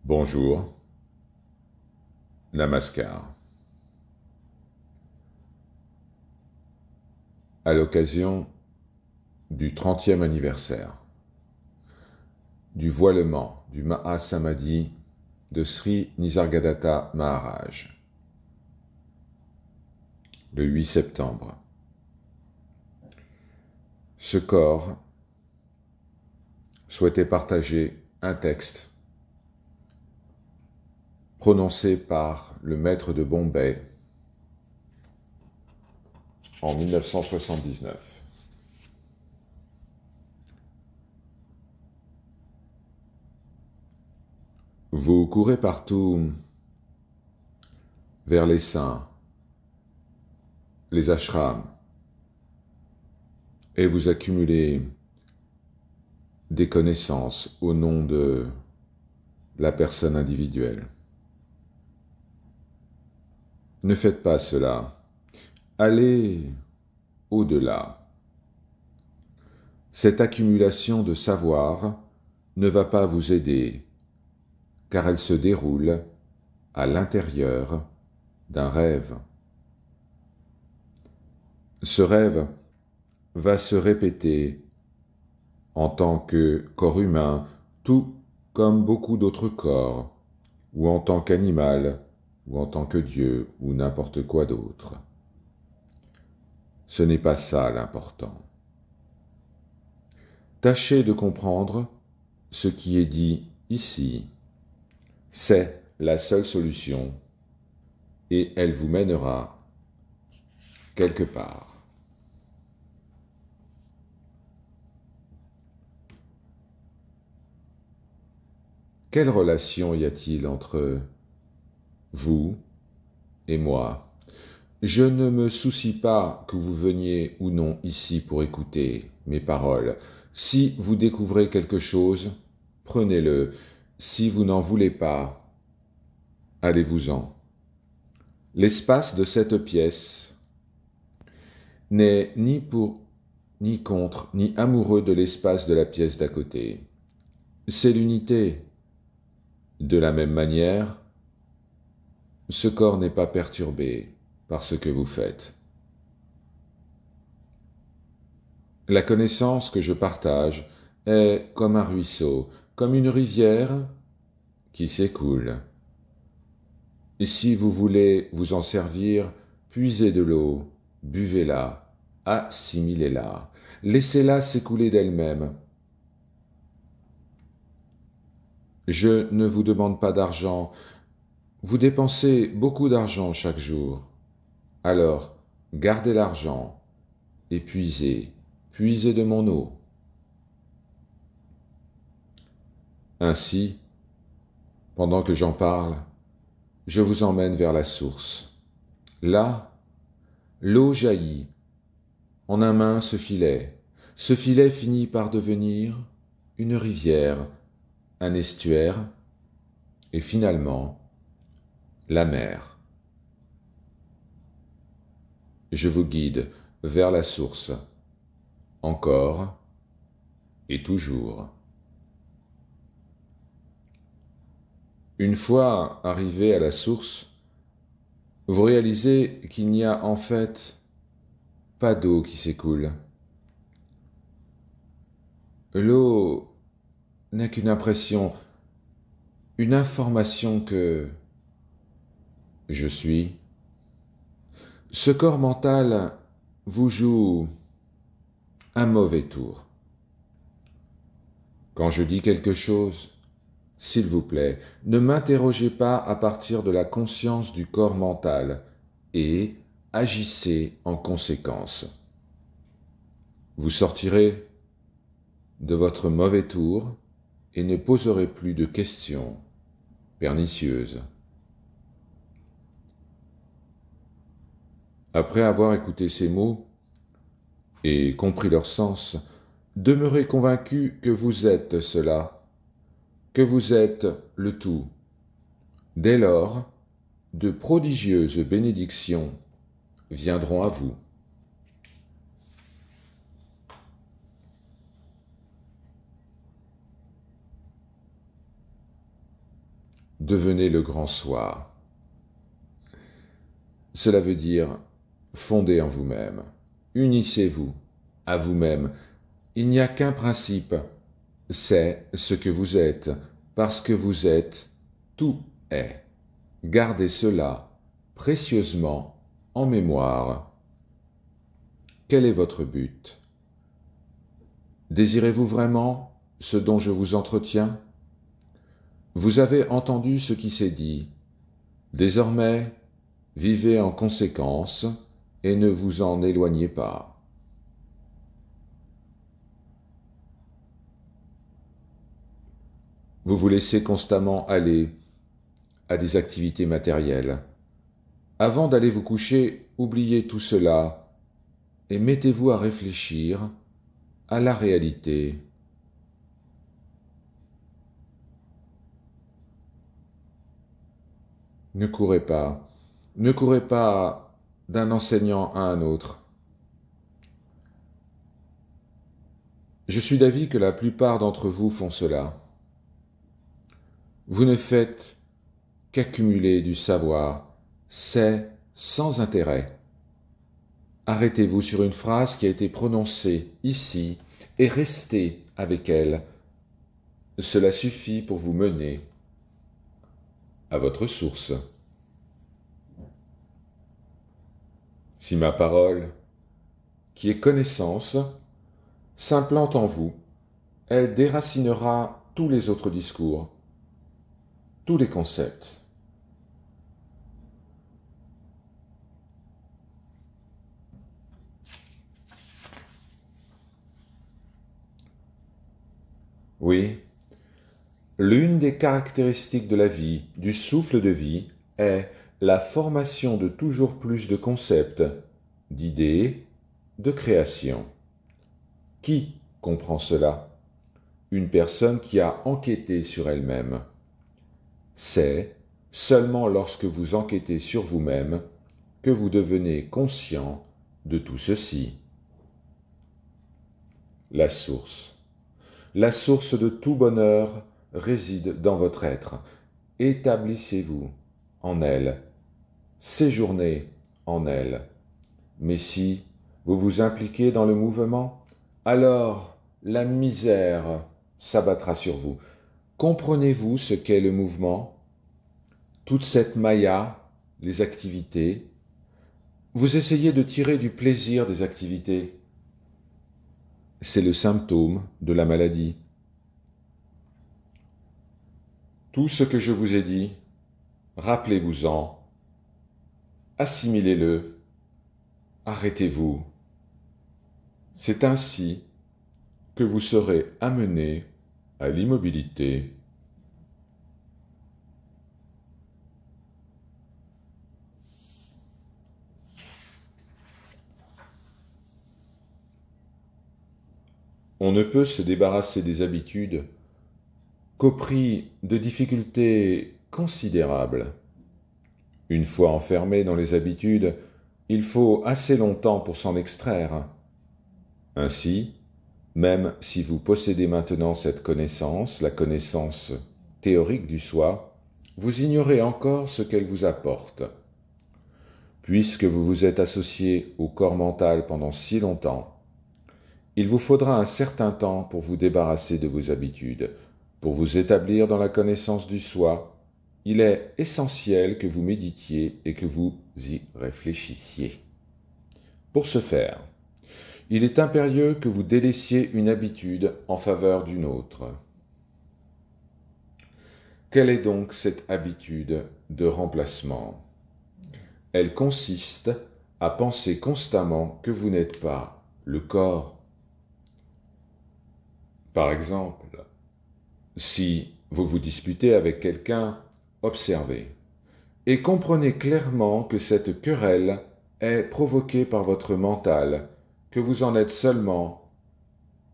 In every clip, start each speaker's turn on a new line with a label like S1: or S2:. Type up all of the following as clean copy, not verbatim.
S1: Bonjour, Namaskar. À l'occasion du 30e anniversaire du voilement du Mahasamadhi de Sri Nisargadatta Maharaj, le 8 septembre, ce corps souhaitait partager un texte prononcé par le maître de Bombay en 1979. Vous courez partout vers les saints, les ashrams, et vous accumulez des connaissances au nom de la personne individuelle. Ne faites pas cela. Allez au-delà. Cette accumulation de savoir ne va pas vous aider, car elle se déroule à l'intérieur d'un rêve. Ce rêve va se répéter en tant que corps humain, tout comme beaucoup d'autres corps, ou en tant qu'animal, ou en tant que Dieu, ou n'importe quoi d'autre. Ce n'est pas ça l'important. Tâchez de comprendre ce qui est dit ici. C'est la seule solution, et elle vous mènera quelque part. Quelle relation y a-t-il entre vous et moi? Je ne me soucie pas que vous veniez ou non ici pour écouter mes paroles. Si vous découvrez quelque chose, prenez-le. Si vous n'en voulez pas, allez-vous-en. L'espace de cette pièce n'est ni pour, ni contre, ni amoureux de l'espace de la pièce d'à côté. C'est l'unité. De la même manière, ce corps n'est pas perturbé par ce que vous faites. La connaissance que je partage est comme un ruisseau, comme une rivière qui s'écoule. Et si vous voulez vous en servir, puisez de l'eau, buvez-la, assimilez-la, laissez-la s'écouler d'elle-même. Je ne vous demande pas d'argent, vous dépensez beaucoup d'argent chaque jour. Alors, gardez l'argent et puisez de mon eau. Ainsi, pendant que j'en parle, je vous emmène vers la source. Là, l'eau jaillit en un mince filet. Ce filet finit par devenir une rivière, un estuaire et finalement la mer. Je vous guide vers la source, encore et toujours. Une fois arrivé à la source, vous réalisez qu'il n'y a en fait pas d'eau qui s'écoule. L'eau n'est qu'une impression, une information que je suis. Ce corps mental vous joue un mauvais tour. Quand je dis quelque chose, s'il vous plaît, ne m'interrogez pas à partir de la conscience du corps mental et agissez en conséquence. Vous sortirez de votre mauvais tour et ne poserez plus de questions pernicieuses. Après avoir écouté ces mots et compris leur sens, demeurez convaincu que vous êtes cela, que vous êtes le tout. Dès lors, de prodigieuses bénédictions viendront à vous. devenez le grand soi. Cela veut dire fondez en vous-même, unissez-vous à vous-même. Il n'y a qu'un principe, c'est ce que vous êtes, parce que vous êtes, tout est. Gardez cela précieusement en mémoire. Quel est votre but? Désirez-vous vraiment ce dont je vous entretiens? Vous avez entendu ce qui s'est dit. Désormais, vivez en conséquence et ne vous en éloignez pas. Vous vous laissez constamment aller à des activités matérielles. Avant d'aller vous coucher, oubliez tout cela et mettez-vous à réfléchir à la réalité. Ne courez pas d'un enseignant à un autre. Je suis d'avis que la plupart d'entre vous font cela. Vous ne faites qu'accumuler du savoir, c'est sans intérêt. Arrêtez-vous sur une phrase qui a été prononcée ici et restez avec elle. Cela suffit pour vous mener à votre source. Si ma parole, qui est connaissance, s'implante en vous, elle déracinera tous les autres discours, tous les concepts. Oui, l'une des caractéristiques de la vie, du souffle de vie, est la formation de toujours plus de concepts, d'idées, de créations. Qui comprend cela? Une personne qui a enquêté sur elle-même. C'est seulement lorsque vous enquêtez sur vous-même que vous devenez conscient de tout ceci. La source. La source de tout bonheur réside dans votre être. Établissez-vous en elle. Séjournez en elle. Mais si vous vous impliquez dans le mouvement, alors la misère s'abattra sur vous. Comprenez-vous ce qu'est le mouvement? Toute cette maya, les activités. Vous essayez de tirer du plaisir des activités. C'est le symptôme de la maladie. Tout ce que je vous ai dit, rappelez-vous-en, assimilez-le, arrêtez-vous. C'est ainsi que vous serez amené à l'immobilité. On ne peut se débarrasser des habitudes qu'au prix de difficultés considérables. Une fois enfermé dans les habitudes, il faut assez longtemps pour s'en extraire. Ainsi, même si vous possédez maintenant cette connaissance, la connaissance théorique du soi, vous ignorez encore ce qu'elle vous apporte. Puisque vous vous êtes associé au corps mental pendant si longtemps, il vous faudra un certain temps pour vous débarrasser de vos habitudes. Pour vous établir dans la connaissance du soi, il est essentiel que vous méditiez et que vous y réfléchissiez. Pour ce faire, il est impérieux que vous délaissiez une habitude en faveur d'une autre. Quelle est donc cette habitude de remplacement? Elle consiste à penser constamment que vous n'êtes pas le corps. Par exemple, si vous vous disputez avec quelqu'un, observez et comprenez clairement que cette querelle est provoquée par votre mental, que vous en êtes seulement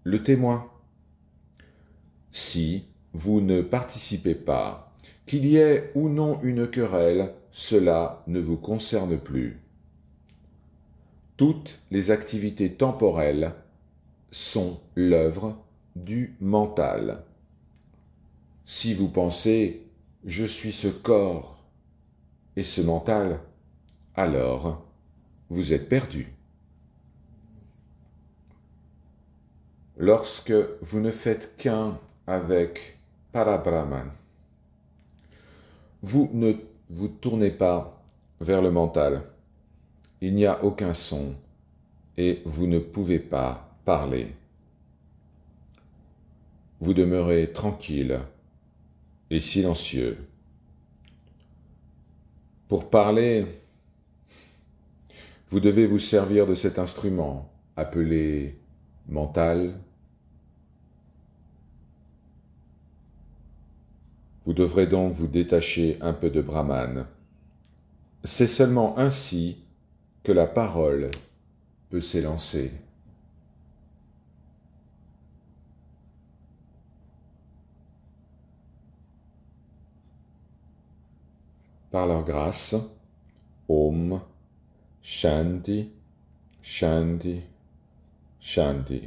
S1: le témoin. Si vous ne participez pas, qu'il y ait ou non une querelle, cela ne vous concerne plus. Toutes les activités temporelles sont l'œuvre du mental. Si vous pensez je suis ce corps et ce mental, alors vous êtes perdu. Lorsque vous ne faites qu'un avec Parabrahman, vous ne vous tournez pas vers le mental, il n'y a aucun son et vous ne pouvez pas parler. Vous demeurez tranquille et silencieux. Pour parler, vous devez vous servir de cet instrument appelé mental. Vous devrez donc vous détacher un peu de Brahman. C'est seulement ainsi que la parole peut s'élancer. Par leur grâce, Om Shanti, Shanti, Shanti.